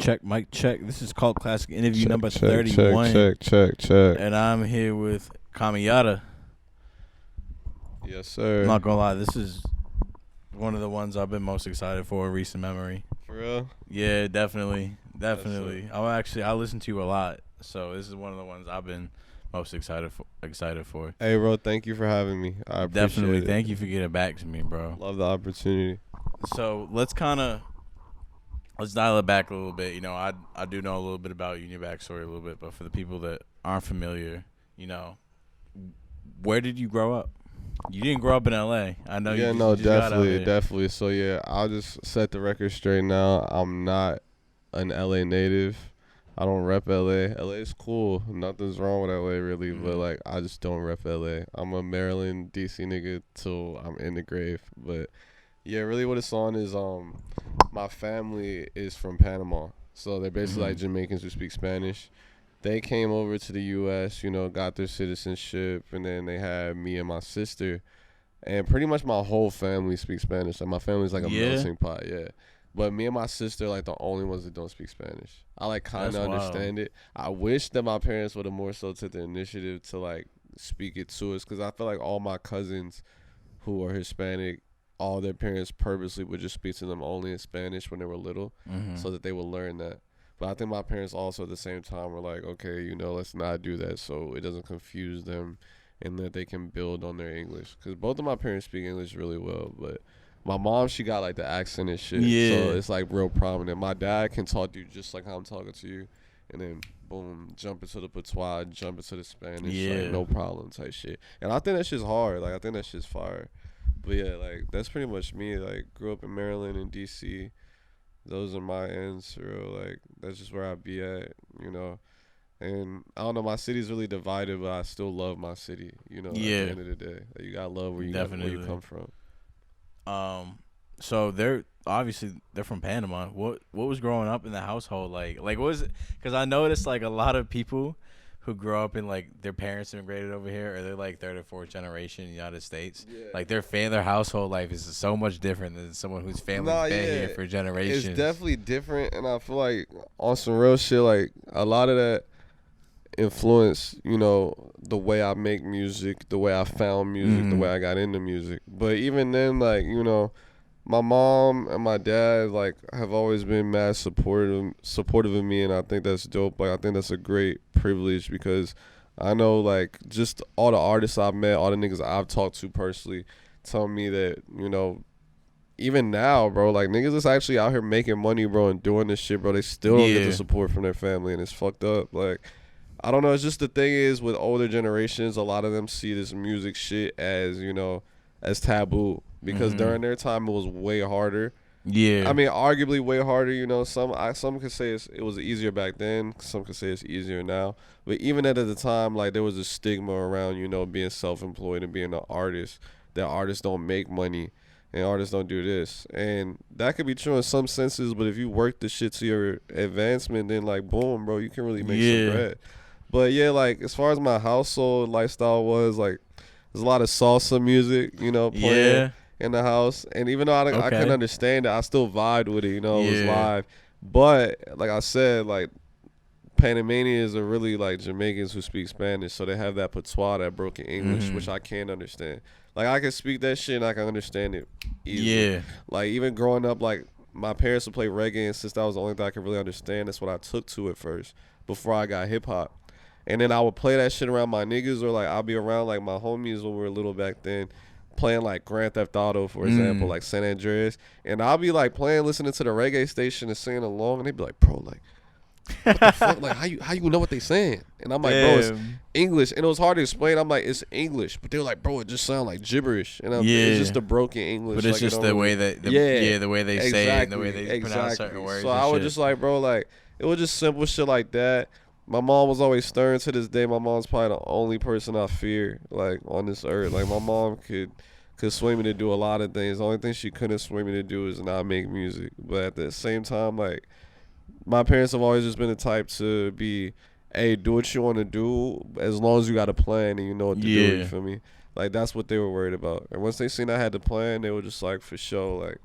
check, mic check. This is Cult Classic interview Check, number check, 31. check. And I'm here with Kamiyada. Yes, sir. I'm not gonna lie, this is one of the ones I've been most excited for in recent memory. For real? Yeah, definitely. Yes, I listen to you a lot, so this is one of the ones I've been most excited for. Hey, bro, thank you for having me. I appreciate Definitely. it. Thank you for getting back to me, bro. Love the opportunity. So let's dial it back a little bit. You know, I do know a little bit about you and your backstory a little bit, but for the people that aren't familiar, you know, where did you grow up? You didn't grow up in L.A. I know. Yeah, you just got out here. definitely. So yeah, I'll just set the record straight now. I'm not an LA native. I don't rep LA. LA is cool. Nothing's wrong with LA really, but like I just don't rep LA. I'm a Maryland, DC nigga till I'm in the grave. But yeah, really what it's on is my family is from Panama. So they're basically like Jamaicans who speak Spanish. They came over to the U.S., you know, got their citizenship, and then they had me and my sister. And pretty much my whole family speaks Spanish. Like, my family's like a melting pot, yeah. But me and my sister, like, the only ones that don't speak Spanish. I, like, kind of understand it. I wish that my parents would have more so took the initiative to, like, speak it to us. Because I feel like all my cousins who are Hispanic, all their parents purposely would just speak to them only in Spanish when they were little so that they would learn that. But I think my parents also at the same time were like, okay, you know, let's not do that so it doesn't confuse them and that they can build on their English. Because both of my parents speak English really well, but my mom, she got like the accent and shit. Yeah. So it's like real prominent. My dad can talk to you just like how I'm talking to you. And then, boom, jump into the patois, jump into the Spanish. Yeah. Like, no problem type shit. And I think that shit's hard. Like, I think that shit's fire. But yeah, like, that's pretty much me. Like, grew up in Maryland and D.C., those are my ends, bro. Like, that's just where I be at, you know. And I don't know, my city's really divided, but I still love my city, you know. At the end of the day, like, you gotta love where you come from. So they're from Panama. What was growing up in the household like? Like, what was it? Because I noticed like a lot of people who grow up in like their parents immigrated over here, or they're like third or fourth generation in the United States. Yeah. Like their household life is so much different than someone whose family's been here for generations. It's definitely different, and I feel like on some real shit, like a lot of that influence, you know, the way I make music, the way I found music, the way I got into music. But even then, like, you know, my mom and my dad like have always been mad supportive of me, and I think that's dope. Like, I think that's a great privilege because I know like just all the artists I've met, all the niggas I've talked to personally tell me that, you know, even now, bro, like niggas is actually out here making money, bro, and doing this shit, bro. They still don't get the support from their family, and it's fucked up. Like, I don't know. It's just the thing is with older generations, a lot of them see this music shit as, you know, as taboo. Because during their time, it was way harder. Yeah. I mean, arguably way harder, you know. Some could say it was easier back then. Some could say it's easier now. But even at the time, like, there was a stigma around, you know, being self-employed and being an artist. That artists don't make money and artists don't do this. And that could be true in some senses, but if you work the shit to your advancement, then, like, boom, bro, you can really make some bread. But, yeah, like, as far as my household lifestyle was, like, there's a lot of salsa music, you know, playing in the house. And even though I couldn't understand it, I still vibed with it, you know. It was live. But like I said, like, Panamanians are really like Jamaicans who speak Spanish, so they have that patois, that broken English, which I can't understand. Like, I can speak that shit and I can understand it easily. Like, even growing up, like, my parents would play reggae, and since that was the only thing I could really understand, that's what I took to it first before I got hip hop. And then I would play that shit around my niggas, or like I'll be around like my homies when we were little back then, playing like Grand Theft Auto, for example, like San Andreas. And I'll be like playing, listening to the reggae station and singing along, and they'd be like, bro, like, what the fuck? Like, how you know what they saying? And I'm like, bro, it's English. And it was hard to explain. I'm like, it's English. But they were like, bro, it just sounds like gibberish. And it's just the broken English. But it's like, just the way that the way they say it and the way they pronounce certain words. So I was just like, bro, like, it was just simple shit like that. My mom was always stern. To this day, my mom's probably the only person I fear, like, on this earth. Like, my mom could sway me to do a lot of things. The only thing she couldn't sway me to do is not make music. But at the same time, like, my parents have always just been the type to be, hey, do what you want to do as long as you got a plan and you know what to do, you feel me? Like, that's what they were worried about. And once they seen I had the plan, they were just like, for sure, like,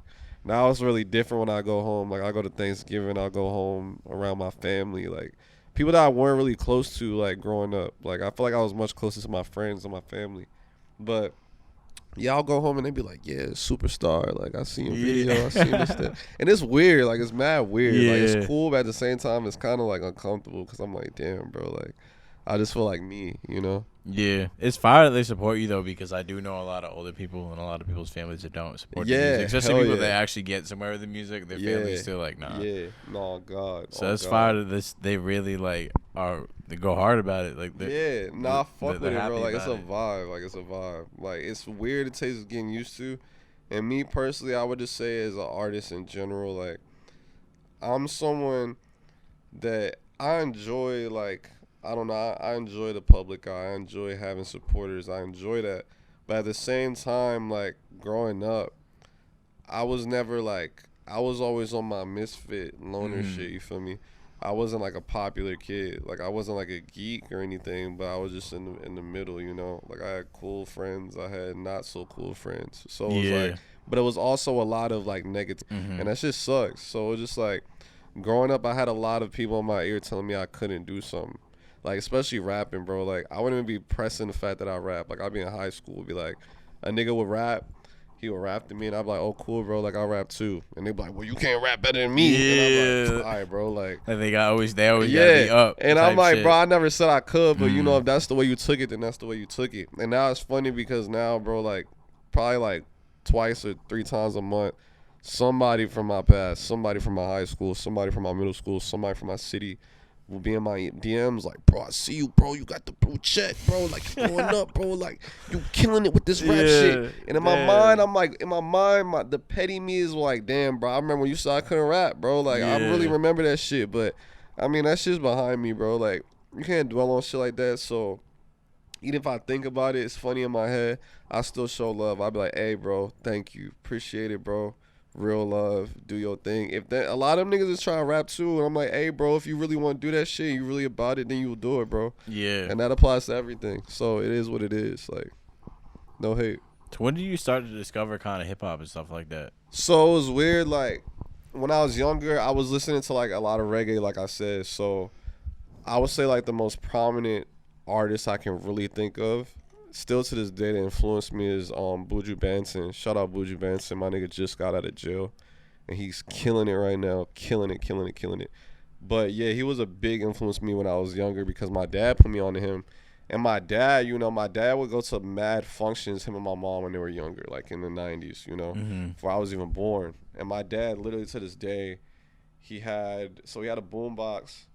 Now it's really different when I go home. Like I go to Thanksgiving, I'll go home around my family. Like people that I weren't really close to, like growing up. Like I feel like I was much closer to my friends and my family. But yeah, I'll go home and they be like, "Yeah, superstar. Like I seen your video, I seen this stuff." And it's weird. Like it's mad weird. Like it's cool, but at the same time, it's kind of like uncomfortable because I'm like, "Damn, bro. Like I just feel like me, you know." Yeah, it's fire that they support you though, because I do know a lot of older people and a lot of people's families that don't support the music, especially people that actually get somewhere with the music. Their family's still like, nah. Yeah, no, God. So it's fire that they really like they go hard about it. Like fuck with it, bro. Like it's a vibe. Like it's a vibe. Like it's weird. It takes getting used to. And me personally, I would just say as an artist in general, like I'm someone that I enjoy, like, I don't know, I enjoy the public eye. I enjoy having supporters. I enjoy that. But at the same time, like, growing up, I was never, like, I was always on my misfit, loner shit, you feel me? I wasn't, like, a popular kid. Like, I wasn't, like, a geek or anything, but I was just in the middle, you know? Like, I had cool friends. I had not so cool friends. So it was, like, but it was also a lot of, like, negative. And that shit sucks. So it was just, like, growing up, I had a lot of people in my ear telling me I couldn't do something. Like, especially rapping, bro. Like, I wouldn't even be pressing the fact that I rap. Like, I'd be in high school, be like, a nigga would rap, he would rap to me, and I'd be like, oh, cool, bro. Like, I'll rap too. And they'd be like, well, you can't rap better than me. And I'm like, all right, bro. Like, and they always got me up. And I'm like, bro, I never said I could, but you know, if that's the way you took it, then that's the way you took it. And now it's funny because now, bro, like, probably like twice or 3 times a month, somebody from my past, somebody from my high school, somebody from my middle school, somebody from my city will be in my DMs like, bro, I see you, bro. You got the blue check, bro. Like, you're going up, bro. Like, you killing it with this rap shit. And in my mind, I'm like, the petty me is like, damn, bro. I remember when you said I couldn't rap, bro. Like, I really remember that shit. But, I mean, that shit's behind me, bro. Like, you can't dwell on shit like that. So, even if I think about it, it's funny in my head, I still show love. I'll be like, hey, bro, thank you. Appreciate it, bro. Real love, do your thing. If that, a lot of them niggas is trying to rap too, and I'm like, hey, bro, if you really want to do that shit, you really about it, then you'll do it, bro. Yeah. And that applies to everything. So it is what it is. Like, no hate. So when did you start to discover kind of hip hop and stuff like that? So it was weird. Like, when I was younger, I was listening to like a lot of reggae, like I said. So I would say like the most prominent artist I can really think of, still to this day, that influenced me is Buju Banton. Shout out Buju Banton. My nigga just got out of jail, and he's killing it right now. Killing it. But yeah, he was a big influence on me when I was younger because my dad put me on to him. And my dad, you know, my dad would go to mad functions, him and my mom, when they were younger, like in the 90s, you know, before I was even born. And my dad, literally to this day, he had a boombox.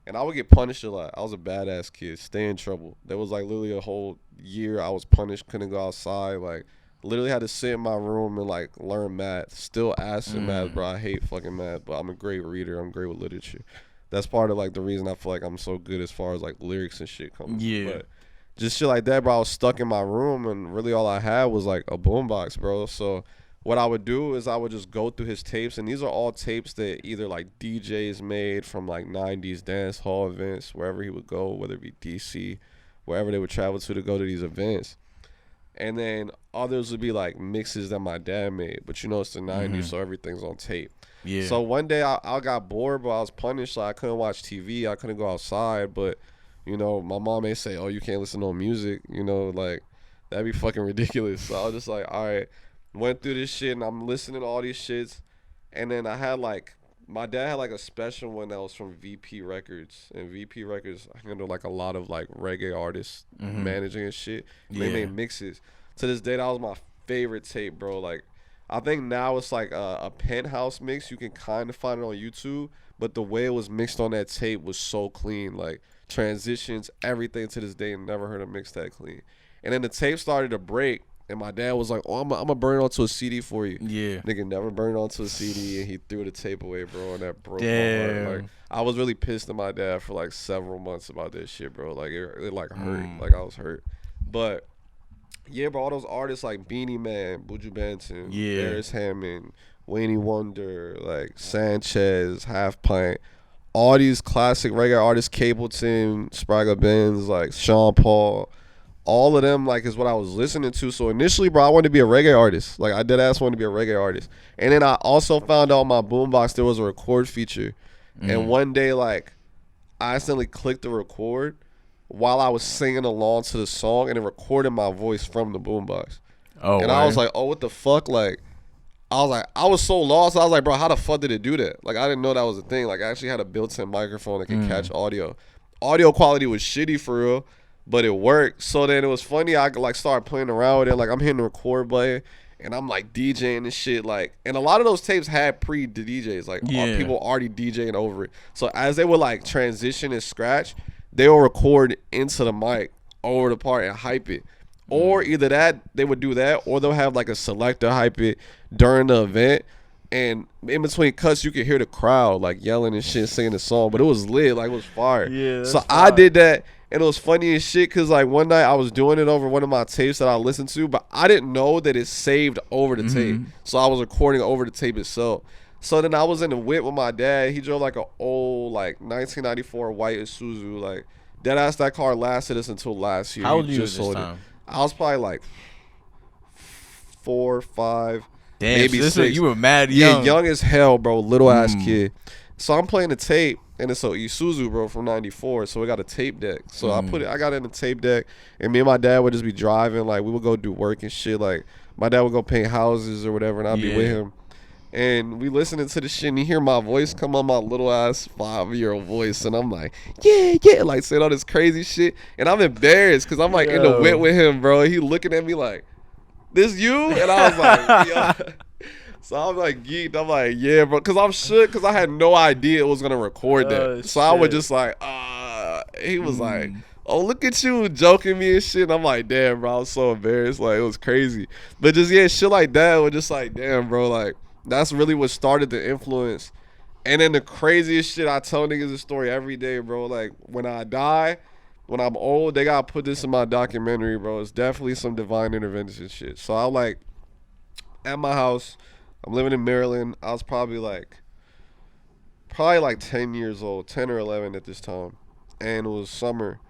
And I would get punished a lot. I was a badass kid, stay in trouble. There was like literally a whole year I was punished, couldn't go outside. Like, literally had to sit in my room and like learn math. Still ass in math, bro. I hate fucking math, but I'm a great reader. I'm great with literature. That's part of like the reason I feel like I'm so good as far as like lyrics and shit comes. Yeah. But just shit like that, bro. I was stuck in my room, and really all I had was like a boombox, bro. So what I would do is I would just go through his tapes, and these are all tapes that either like DJs made from like 90s dance hall events, wherever he would go, whether it be DC, wherever they would travel to go to these events. And then others would be like mixes that my dad made, but you know it's the 90s, so everything's on tape. Yeah. So one day I got bored, but I was punished, so I couldn't watch TV, I couldn't go outside, but you know, my mom may say, oh, you can't listen to no music, you know, like that'd be fucking ridiculous. So I was just like, all right. Went through this shit, and I'm listening to all these shits. And then I had like, my dad had like a special one that was from VP Records. And VP Records handled like a lot of like reggae artists managing and shit. They made mixes. To this day, that was my favorite tape, bro. Like, I think now it's like a penthouse mix. You can kind of find it on YouTube. But the way it was mixed on that tape was so clean. Like, transitions, everything to this day. Never heard a mix that clean. And then the tape started to break. And my dad was like, oh, I'm going to burn it onto a CD for you. Yeah. Nigga never burned it onto a CD, and he threw the tape away, bro, and that broke my heart. Like, I was really pissed at my dad for, like, several months about that shit, bro. Like, it like, hurt. Like, I was hurt. But, yeah, bro, all those artists like Beanie Man, Buju Banton, Paris Hammond, Wayne Wonder, like, Sanchez, Half Pint, all these classic reggae artists, Capleton, Sprague Benz, like, Sean Paul, all of them like is what I was listening to. So initially, bro, I wanted to be a reggae artist. Like I dead ass wanted to be a reggae artist. And then I also found out on my boombox there was a record feature. And one day, like, I accidentally clicked the record while I was singing along to the song, and it recorded my voice from the boombox. Oh, and I was like, oh, what the fuck? Like, I was so lost. I was like, bro, how the fuck did it do that? Like, I didn't know that was a thing. Like, I actually had a built-in microphone that could catch audio. Audio quality was shitty for real, but it worked. So then it was funny. I like started playing around with it. Like, I'm hitting the record button, and I'm like DJing and shit. Like, and a lot of those tapes had pre-DJs. Like, people already DJing over it. So as they would like transition and scratch, they will record into the mic over the part and hype it. Or either that, they would do that, or they'll have like a selector hype it during the event. And in between cuts, you could hear the crowd like yelling and shit, singing the song. But it was lit, like it was fire. Yeah, so fire. I did that, and it was funny as shit because like one night I was doing it over one of my tapes that I listened to, but I didn't know that it saved over the tape. So I was recording over the tape itself. So then I was in the whip with my dad. He drove like an old like 1994 white Isuzu. Like that car lasted us until last year. How old were you at this time? I was probably like 4, 5, damn, maybe so 6. You were mad young. Yeah, young as hell, bro. Little ass kid. So I'm playing the tape, and it's a Isuzu, bro, from '94. So we got a tape deck. So I got it in the tape deck, and me and my dad would just be driving. Like we would go do work and shit. Like my dad would go paint houses or whatever, and I'd be with him. And we listening to the shit, and you hear my voice come on, my little ass 5-year-old voice, and I'm like, yeah, like saying all this crazy shit, and I'm embarrassed because I'm like in the whip with him, bro. He looking at me like, "This you?" And I was like, "Yeah." So I'm like geeked. I'm like, "Yeah, bro," because I'm shook because I had no idea it was gonna record that. So I was just like, He was like, "Oh, look at you joking me and shit." And I'm like, "Damn, bro," I was so embarrassed. Like it was crazy, but just shit like that was just like, "Damn, bro," like. That's really what started the influence. And then the craziest shit, I tell niggas this story every day, bro. Like, when I die, when I'm old, they gotta put this in my documentary, bro. It's definitely some divine intervention shit. So I like, at my house, I'm living in Maryland. I was probably like 10 years old, 10 or 11 at this time. And it was summer.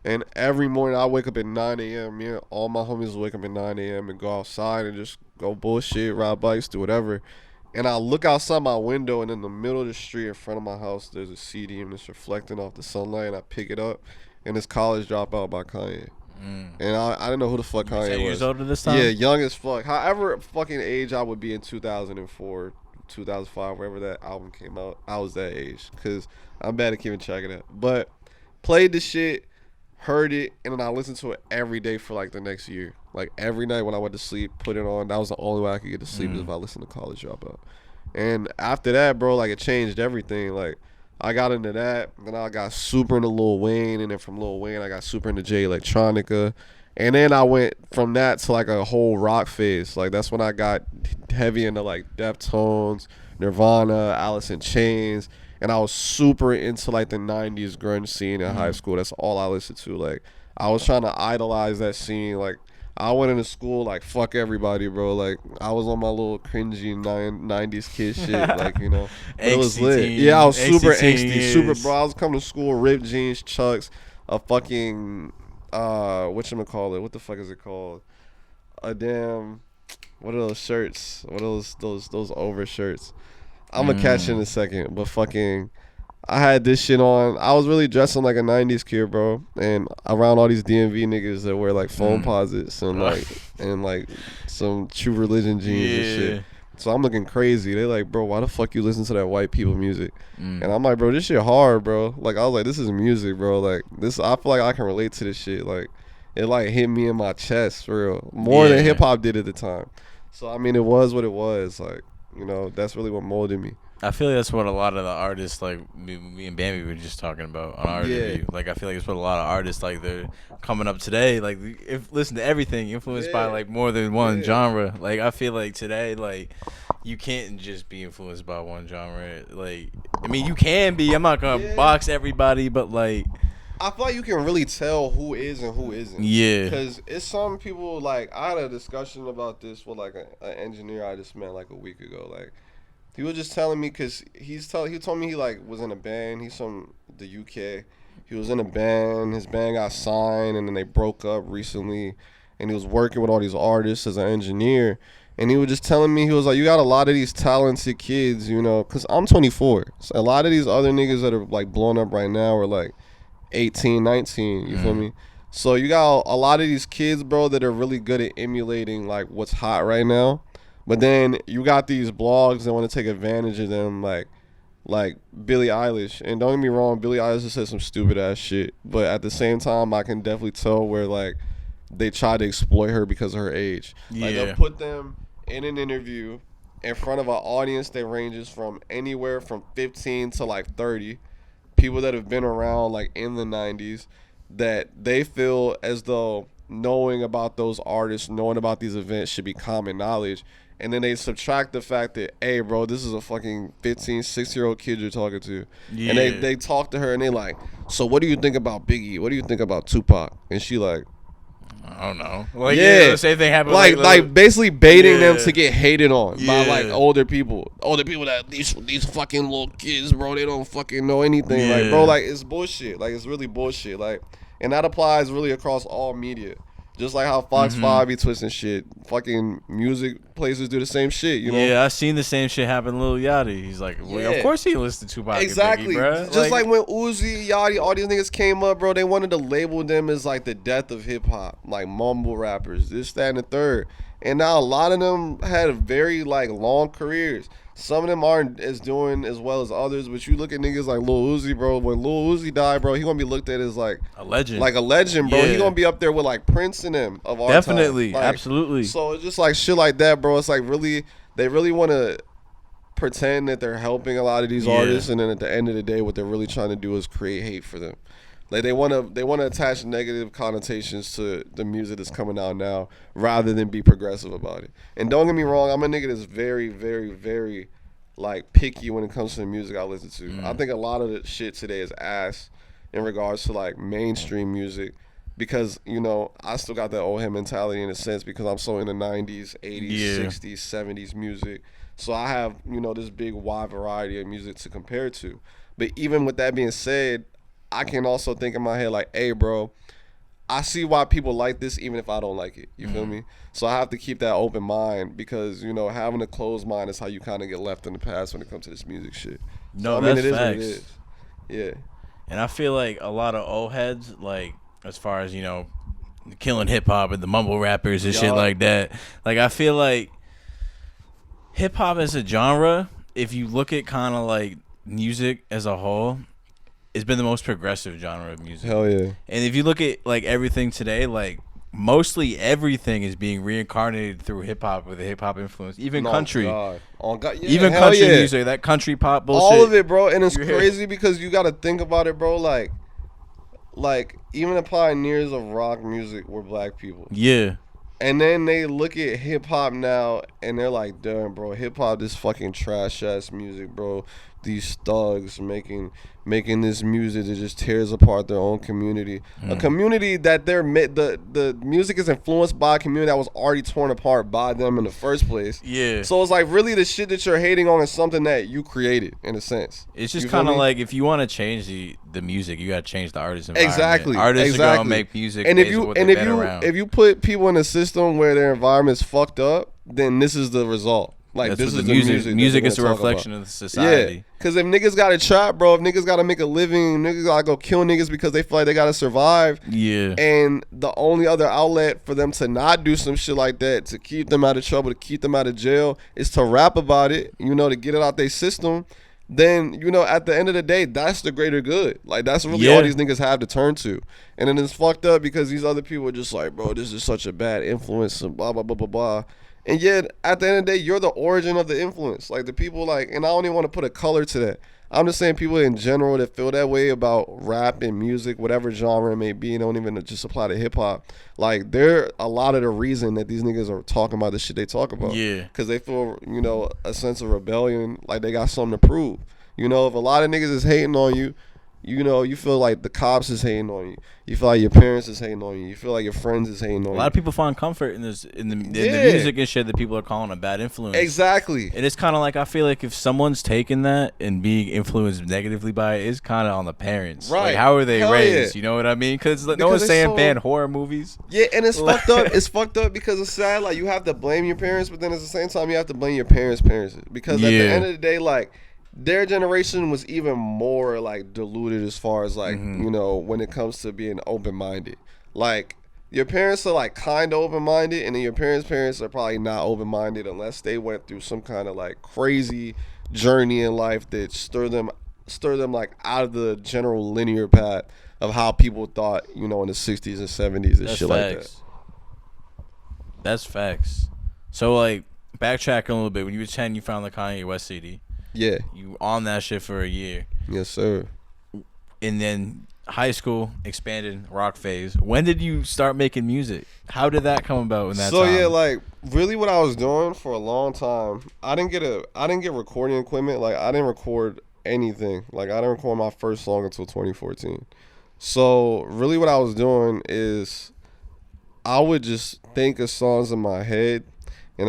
And every morning I wake up at 9 a.m. Me and all my homies wake up at 9 a.m. and go outside and just go bullshit, ride bikes, do whatever. And I look outside my window, and in the middle of the street in front of my house, there's a CD, and it's reflecting off the sunlight, and I pick it up, and it's College Dropout by Kanye. And I didn't know who the fuck Kanye was. 10 years older this time? Yeah, young as fuck. However fucking age I would be in 2004, 2005, wherever that album came out, I was that age. Because I'm bad at keeping track of that. But played the shit, heard it, and then I listened to it every day for like the next year. Like every night when I went to sleep, put it on. That was the only way I could get to sleep is if I listened to College Dropout. And after that, bro, like it changed everything. Like I got into that, then I got super into Lil Wayne, and then from Lil Wayne I got super into Jay Electronica, and then I went from that to like a whole rock phase. Like that's when I got heavy into like Deftones, Nirvana, Alice in Chains. And I was super into like the 90s grunge scene in high school. That's all I listened to. Like I was trying to idolize that scene. Like I went into school like fuck everybody, bro. Like I was on my little cringy 90s kid shit. Like, you know, it was lit. Yeah, I was super angsty, super, bro. I was coming to school, ripped jeans, chucks, a fucking whatchamacallit, what the fuck is it called? A damn, what are those shirts? What are those over shirts? I'm gonna catch it in a second, but fucking, I had this shit on. I was really dressing like a 90s kid, bro, and around all these DMV niggas that wear like foam posits and like some True Religion jeans and shit. So I'm looking crazy. They like, bro, why the fuck you listen to that white people music? And I'm like, bro, this shit hard, bro. Like I was like, this is music, bro. Like this, I feel like I can relate to this shit. Like it like hit me in my chest for real, more than hip hop did at the time. So I mean, it was what it was. Like, you know, that's really what molded me. I feel like that's what a lot of the artists, like me and Bambi were just talking about on our interview. Like, I feel like it's what a lot of artists, like, they're coming up today. Like, if listen to everything, influenced by, like, more than one genre. Like, I feel like today, like, you can't just be influenced by one genre. Like, I mean, you can be. I'm not going to box everybody, but, like, I feel like you can really tell who is and who isn't. Yeah. Because it's some people, like, I had a discussion about this with, like, an engineer I just met, like, a week ago. Like, he was just telling me, because he told me he, like, was in a band. He's from the UK. he was in a band. His band got signed, and then they broke up recently. And he was working with all these artists as an engineer. And he was just telling me, he was like, you got a lot of these talented kids, you know, because I'm 24. So a lot of these other niggas that are like blown up right now are like 18, 19, you feel me? So you got a lot of these kids, bro, that are really good at emulating like what's hot right now. But then you got these blogs that want to take advantage of them, like Billie Eilish. And don't get me wrong, Billie Eilish has said some stupid ass shit. But at the same time, I can definitely tell where like they try to exploit her because of her age. Yeah. Like they'll put them in an interview in front of an audience that ranges from anywhere from 15 to like 30. People that have been around like in the 90s, that they feel as though knowing about those artists, knowing about these events should be common knowledge. And then they subtract the fact that, hey, bro, this is a fucking 15, 6-year-old kid you're talking to. Yeah. And they talk to her and they like, so what do you think about Biggie? What do you think about Tupac? And she like, I don't know. Like, yeah, the same thing happened. Like basically baiting them to get hated on by like older people that these fucking little kids, bro, they don't fucking know anything. Like, bro, like it's bullshit. Like it's really bullshit. Like, and that applies really across all media. Just like how Fox 5 be twisting shit. Fucking music places do the same shit, you know? Yeah, I seen the same shit happen to Lil Yachty. He's like, well, of course he listened to Tupac. Exactly. And Biggie, just like when Uzi, Yachty, all these niggas came up, bro, they wanted to label them as like the death of hip hop. Like mumble rappers, this, that, and the third. And now a lot of them had very like long careers. Some of them aren't as doing as well as others, but you look at niggas like Lil Uzi, bro. When Lil Uzi died, bro, he gonna be looked at as like a legend. Like a legend, bro. Yeah. He gonna be up there with like Prince and them of our Definitely, time. Like, absolutely. So it's just like shit like that, bro. It's like really, they really want to pretend that they're helping a lot of these artists, and then at the end of the day, what they're really trying to do is create hate for them. Like they want to attach negative connotations to the music that's coming out now, rather than be progressive about it. And don't get me wrong, I'm a nigga that's very, very, very like picky when it comes to the music I listen to. I think a lot of the shit today is ass in regards to like mainstream music, because you know I still got that old head mentality in a sense, because I'm so in the 90s, 80s, 60s, 70s music. So I have, you know, this big wide variety of music to compare to. But even with that being said, I can also think in my head like, hey, bro, I see why people like this even if I don't like it. You feel me? So I have to keep that open mind, because, you know, having a closed mind is how you kind of get left in the past when it comes to this music shit. No, so, I mean, that's it facts. is what it is. Yeah. And I feel like a lot of old heads, like, as far as, you know, killing hip-hop and the mumble rappers and shit like that, like, I feel like hip-hop as a genre, if you look at kind of, like, music as a whole, it's been the most progressive genre of music. Hell yeah. And if you look at like everything today, like mostly everything is being reincarnated through hip hop with a hip hop influence. Even country. God. Oh, God. Yeah, even country music, that country pop bullshit. All of it, bro. And it's crazy because you gotta think about it, bro. Like even the pioneers of rock music were black people. Yeah. And then they look at hip hop now and they're like, damn, bro, hip hop, this fucking trash ass music, bro. These thugs making this music that just tears apart their own community. A community that the music is influenced by a community that was already torn apart by them in the first place. Yeah. So it's like really the shit that you're hating on is something that you created in a sense. It's just kind of like if you want to change the music, you got to change the artist environment. Exactly. Artists are gonna make music. And if you put people in a system where their environment's fucked up, then this is the result. Like, that's this is the music. Music is a reflection of the society. Yeah, because if niggas got to trap, bro, if niggas got to make a living, niggas got to go kill niggas because they feel like they got to survive. Yeah. And the only other outlet for them to not do some shit like that, to keep them out of trouble, to keep them out of jail, is to rap about it, you know, to get it out their system. Then, you know, at the end of the day, that's the greater good. Like, that's really all these niggas have to turn to. And then it's fucked up because these other people are just like, bro, this is such a bad influence and blah, blah, blah, blah, blah. And yet, at the end of the day, you're the origin of the influence. Like, the people, like, and I don't even want to put a color to that. I'm just saying people in general that feel that way about rap and music, whatever genre it may be, and don't even just apply to hip-hop. Like, they're a lot of the reason that these niggas are talking about the shit they talk about. Yeah. Because they feel, you know, a sense of rebellion, like they got something to prove. You know, if a lot of niggas is hating on you, you know, you feel like the cops is hating on you. You feel like your parents is hating on you. You feel like your friends is hating on you. A lot of people find comfort in this, in the music and shit that people are calling a bad influence. Exactly. And it's kind of like, I feel like if someone's taking that and being influenced negatively by it, it's kind of on the parents. Right. Like, how are they Hell raised? yeah. You know what I mean? Because no one's saying ban horror movies. Yeah, and it's fucked up. It's fucked up because it's sad. Like, you have to blame your parents, but then at the same time, you have to blame your parents' parents. Because at the end of the day, like, their generation was even more like diluted as far as like, you know, when it comes to being open-minded. Like, your parents are like kind of open-minded, and then your parents are probably not open-minded unless they went through some kind of like crazy journey in life that stir them like out of the general linear path of how people thought, you know, in the 60s and 70s and shit like that. That's facts. So like, backtracking a little bit, when you were 10, you found the Kanye West CD. Yeah. You on that shit for a year. Yes, sir. And then high school, expanded rock phase. When did you start making music? How did that come about in that time? So yeah, like really what I was doing for a long time, I didn't get recording equipment. Like, I didn't record anything. Like, I didn't record my first song until 2014. So really what I was doing is I would just think of songs in my head. And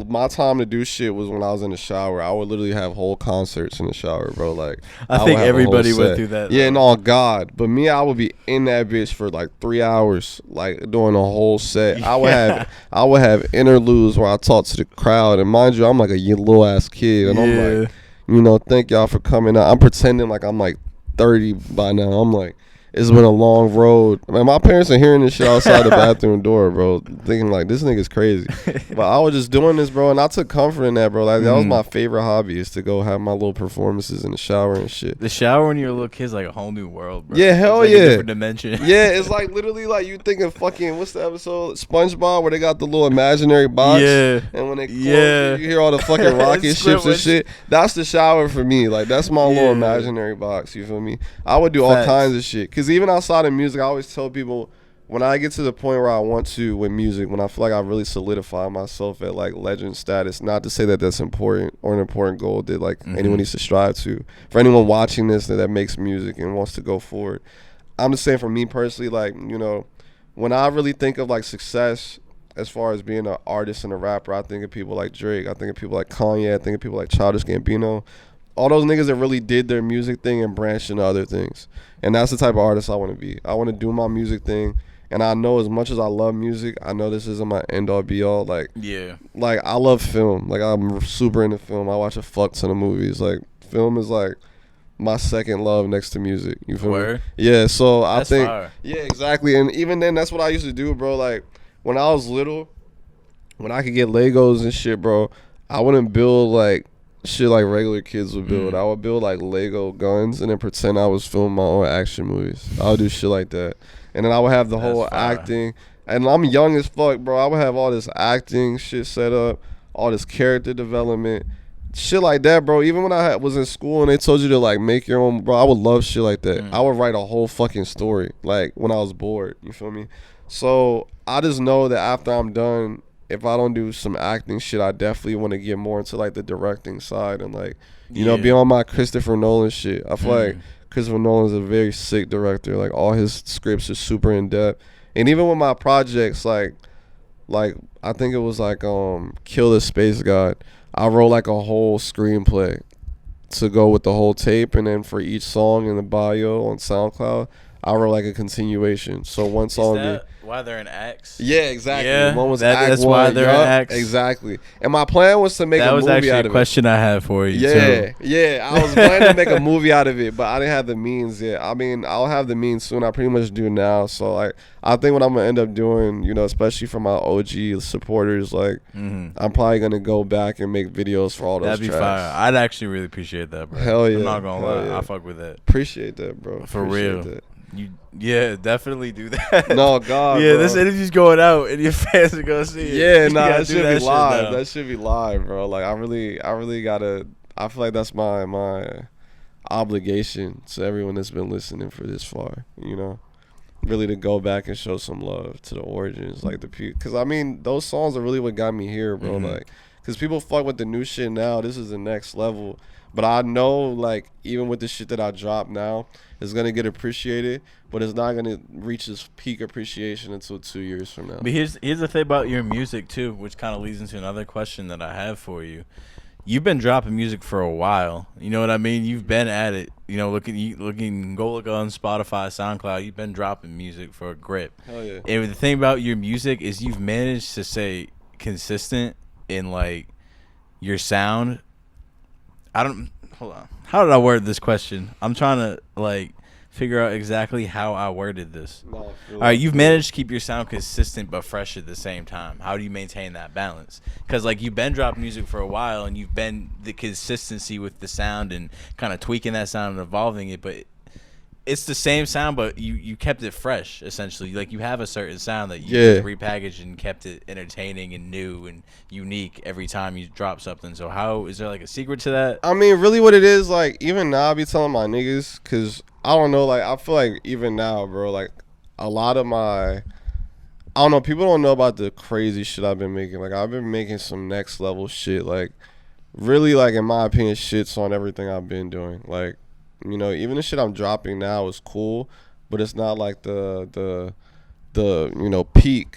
my time to do shit was when I was in the shower. I would literally have whole concerts in the shower, bro. Like, I think everybody went through that. Yeah, no, God. But me, I would be in that bitch for like 3 hours, like doing a whole set. Yeah. I would have interludes where I talk to the crowd. And mind you, I'm like a little ass kid, and I'm like, you know, thank y'all for coming out. I'm pretending like I'm like 30 by now. I'm like, it's been a long road. Man, my parents are hearing this shit outside the bathroom door, bro, thinking like, this nigga's crazy. But I was just doing this, bro, and I took comfort in that, bro. Like, that was my favorite hobby, is to go have my little performances in the shower and shit. The shower when you're a little kid's like a whole new world, bro. Yeah, hell it's like yeah. a different dimension. Yeah, it's like literally like you think of fucking, what's the episode? SpongeBob, where they got the little imaginary box. Yeah. And when they close it, you hear all the fucking rocket ships and shit. That's the shower for me. Like, that's my little imaginary box, you feel me? I would do all kinds of shit. Because even outside of music, I always tell people, when I get to the point where I want to with music, when I feel like I really solidify myself at like legend status, not to say that that's important or an important goal that like anyone needs to strive to. For anyone watching this that makes music and wants to go forward, I'm just saying for me personally, like, you know, when I really think of like success as far as being an artist and a rapper, I think of people like Drake, I think of people like Kanye, I think of people like Childish Gambino. All those niggas that really did their music thing and branched into other things. And that's the type of artist I want to be. I want to do my music thing. And I know as much as I love music, I know this isn't my end all be all. Like, like, I love film. Like, I'm super into film. I watch a fuck ton of movies. Like, film is like my second love next to music. You feel me? Yeah, so that's I think fire. Yeah, exactly. And even then, that's what I used to do, bro. Like, when I was little, when I could get Legos and shit, bro, I wouldn't build like shit like regular kids would build. I would build like Lego guns and then pretend I was filming my own action movies. I would do shit like that. And then I would have the whole acting. And I'm young as fuck, bro. I would have all this acting shit set up, all this character development, shit like that, bro. Even when I was in school and they told you to like make your own, bro, I would love shit like that. I would write a whole fucking story, like when I was bored. You feel me? So I just know that after I'm done, if I don't do some acting shit, I definitely want to get more into like the directing side and like, you know, be on my Christopher Nolan shit. I feel like Christopher Nolan's a very sick director. Like, all his scripts are super in depth. And even with my projects, like I think it was like Kill the Space God, I wrote like a whole screenplay to go with the whole tape, and then for each song in the bio on SoundCloud, I wrote like a continuation. So one song. Is that why they're in acts? Yeah, exactly. Yeah, one was that's why they're in acts. Exactly. And my plan was to make a movie out of it. That was actually a question I had for you. Yeah, yeah. I was planning to make a movie out of it, but I didn't have the means yet. I mean, I'll have the means soon. I pretty much do now. So like, I think what I'm gonna end up doing, you know, especially for my OG supporters, like, I'm probably gonna go back and make videos for all those tracks. That'd be fire. I'd actually really appreciate that, bro. Hell yeah. I'm not gonna lie. Yeah. I fuck with that. Appreciate that, bro. For real. That. Yeah, definitely do that. No, God, yeah, bro. This energy's going out, and your fans are gonna see it. Yeah, nah, that should be live. That should be live, bro. Like, I really gotta. I feel like that's my obligation to everyone that's been listening for this far. You know, really to go back and show some love to the origins, like because I mean, those songs are really what got me here, bro. Like, because people fuck with the new shit now. This is the next level. But I know, like, even with the shit that I drop now, it's gonna get appreciated, but it's not gonna reach its peak appreciation until 2 years from now. But here's the thing about your music too, which kind of leads into another question that I have for you. You've been dropping music for a while. You know what I mean? You've been at it. You know, go look on Spotify, SoundCloud. You've been dropping music for a grip. Hell yeah. And the thing about your music is you've managed to stay consistent in like your sound. Hold on. How did I word this question? I'm trying to like figure out exactly how I worded this. No, All right, you've managed to keep your sound consistent but fresh at the same time. How do you maintain that balance? Because like you've been dropping music for a while, and you've been the consistency with the sound and kind of tweaking that sound and evolving it, but it's the same sound, but you kept it fresh essentially. Like you have a certain sound that you just repackaged and kept it entertaining and new and unique every time you drop something. So how is there like a secret to that? I mean, really what it is, like, even now I be telling my niggas, because I don't know, like, I feel like even now, bro, like, a lot of my, I don't know, people don't know about the crazy shit I've been making. Like, I've been making some next level shit, like, really, like, in my opinion, shits on everything I've been doing. Like, you know, even the shit I'm dropping now is cool, but it's not like the you know, peak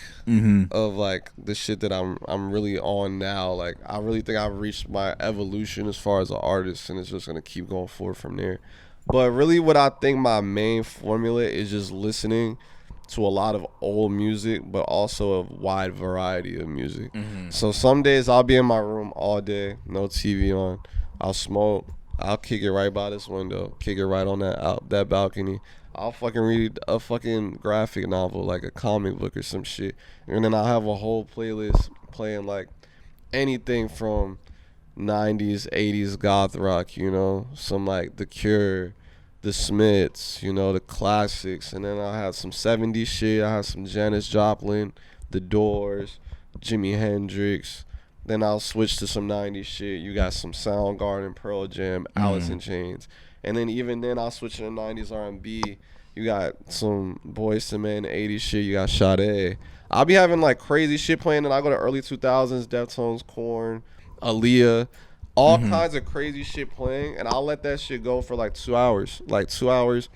of like the shit that I'm really on now. Like, I really think I've reached my evolution as far as an artist, and it's just gonna keep going forward from there. But really, what I think my main formula is just listening to a lot of old music, but also a wide variety of music. So some days I'll be in my room all day, no TV on. I'll smoke. I'll kick it right by this window, kick it right on that balcony. I'll fucking read a fucking graphic novel, like a comic book or some shit. And then I'll have a whole playlist playing like anything from 90s, 80s goth rock, you know, some like The Cure, The Smiths, you know, the classics. And then I'll have some 70s shit. I have some Janis Joplin, The Doors, Jimi Hendrix. Then I'll switch to some 90s shit. You got some Soundgarden, Pearl Jam, Alice in Chains. And then even then I'll switch to the 90s R&B. You got some Boyz II Men, 80s shit. You got Sade. I'll be having like crazy shit playing, and I go to early 2000s, Deftones, Korn, Aaliyah. All kinds of crazy shit playing, and I'll let that shit go for like 2 hours. Like 2 hours,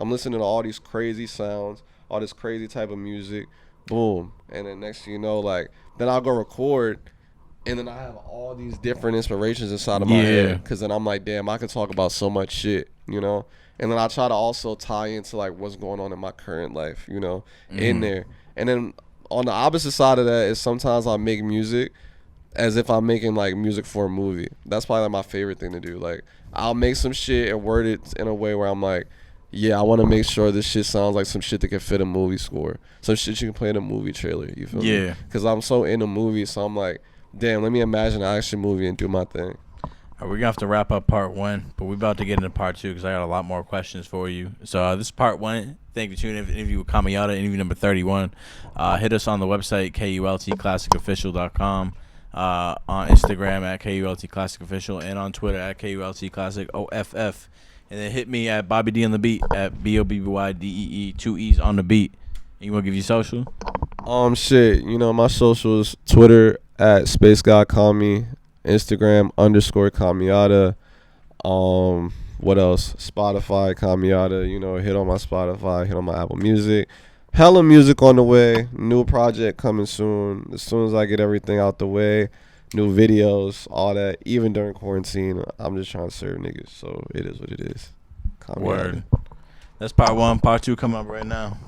I'm listening to all these crazy sounds, all this crazy type of music. Boom. And then next thing you know, like, then I'll go record. And then I have all these different inspirations inside of my head. Because then I'm like, damn, I can talk about so much shit, you know? And then I try to also tie into, like, what's going on in my current life, you know, in there. And then on the opposite side of that is sometimes I make music as if I'm making, like, music for a movie. That's probably, like, my favorite thing to do. Like, I'll make some shit and word it in a way where I'm like, yeah, I want to make sure this shit sounds like some shit that can fit a movie score. Some shit you can play in a movie trailer, you feel me? Yeah. Because I'm so into movies, so I'm like, damn, let me imagine an action movie and do my thing. All right, we're going to have to wrap up part 1, but we're about to get into part 2 because I got a lot more questions for you. So this is part 1. Thank you for tuning in for interview with Kamiyada, interview number 31. Hit us on the website, kultclassicofficial.com, on Instagram at kultclassicofficial, and on Twitter at kultclassicoff. And then hit me at Bobby Dee on the beat, at BOBBYDEE, 2 E's on the beat. And you want to give your social? Shit, you know, my socials, Twitter at SpaceGodKami, Instagram _Kamiyada. What else? Spotify, Kamiyada. You know, hit on my Spotify, hit on my Apple Music. Hella music on the way. New project coming soon. As soon as I get everything out the way, new videos, all that. Even during quarantine, I'm just trying to serve niggas. So it is what it is. Kamiyada. Word. That's part 1. Part 2 coming up right now.